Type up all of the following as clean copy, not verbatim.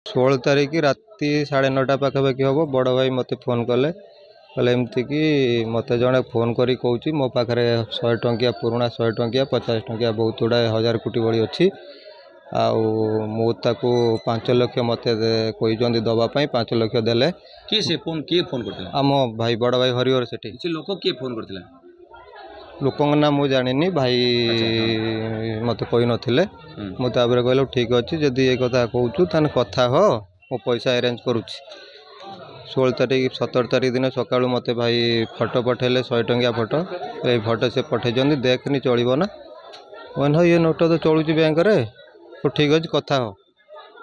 16 तारीख राति 9:30 पाखापाखि हम बड़ भाई मत फोन कले कहले एमती कि मत जड़े फोन करी कहूँ मो पाखे 100 टंकिया पुराणा 100 टंकिया 50 टंकिया बहुत गुड़ा 1000 कोटी भली अच्छी आताको 5 लाख मत कहते दवापाई 5 लाख देले किए फोन करते आम भाई बड़ भाई हरिहर सेठी लोक किए फोन करते लोक ना मुझे जानी भाई मत कही नथिले मुझे कहले ठीक अच्छे जदि ये कथा कहूँ तान कथा हो मो पैसा अरेंज करुच्ची 16 तारीख 17 तारीख दिन सका मत भाई फोटो पठेले 100 टंकिया फोटो ये फोटो से पठे देखनी चलो ना मैंने ये नोट तो चलुच बैंक रे तो ठीक अच्छे कथा हो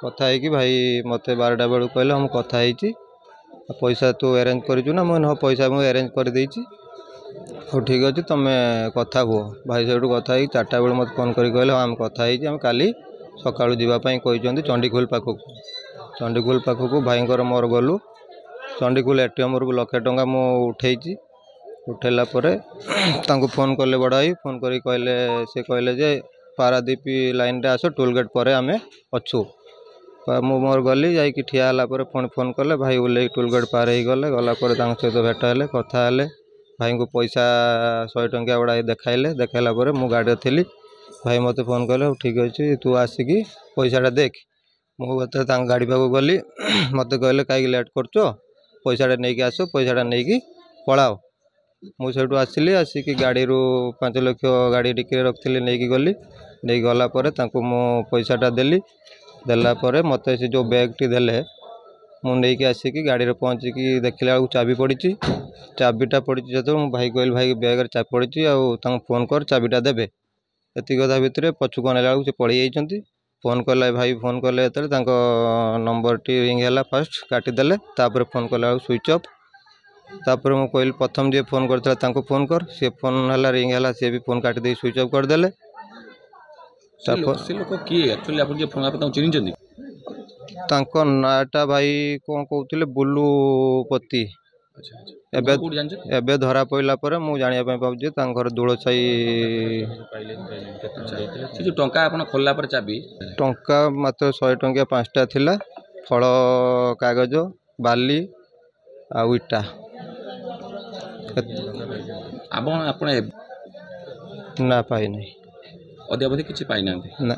कथा है भाई मत 12टा बेलू कहले हम कथा पैसा तू अरेंज करूँ ना मैंने हाँ पैसा मुझे अरेंज कर देची हो ठीक अच्छे तुम्हें कथा हुआ भाई से कथा 4टा बेलू मत फोन कर कहले हाँ आम कथा आम काली सका जावाई कहते चंडीखोल पाखक चंडीखोल पाखक भाई मोर गलु चंडीखोल एटीएम रू 1 लाख टंका मु उठेची उठेला तांको फोन कले बड़ भाई फोन करी कहले से कहले जे पारादीप लाइन रे आस टोल गेट पर आम अच्छू मु मोर गली जाकि ठिया पुणी फोन कले भाई ओल्ल टोल गेट पार हो गले गलापर सहित भेट हेले कथा हेले भाई को पैसा 100 टंकिया गुड़ा देखाइले देखाइला मु गाड़ी थी भाई मत फोन कले ठीक अच्छे तू आसिकी पैसाटा देख मुझे गाड़ी पाक गली मत कहले कहीं लेट कर पैसाटा नहीं आस पैसाटा नहीं पलाओ मुझे आसिली आसिकी गाड़ी 5 लाख गाड़ी डिक्की रखी नहीं गली नहीं गलापर मु पैसाटा देली देलापर मत से जो बैग टी देले मुझे आसिकी गाड़ी में पहुँचिकी देखला बेलू चाबी पड़ी चाबीटा पड़ी जो भाई कहल भाई बैग चाबी पड़ी आउ फोन कर चाबीटा देवे एति कथा भितर पछुक अनेला से पलि जाइछंती फोन कले भाई फोन कले नंबर टी रिंग है फास्ट काटिदेले तापर फोन कला स्विच ऑफ तापर मु कहली प्रथम जे फोन करता फोन कर सी फोन है रिंग है सी भी फोन काटी स्विच ऑफ करदेले नाटा भाई कौन कहते बुलूपति एबे धरा पड़ा पर मु जाना पाऊँ घर दूलसाई टंका खोलला पर चाबी टंका मात्र 100 टंकिया 5टा थिला फल कागज बाली आ इटा आपण ना पाई नहीं अद्यावधि किसी पाई ना ना।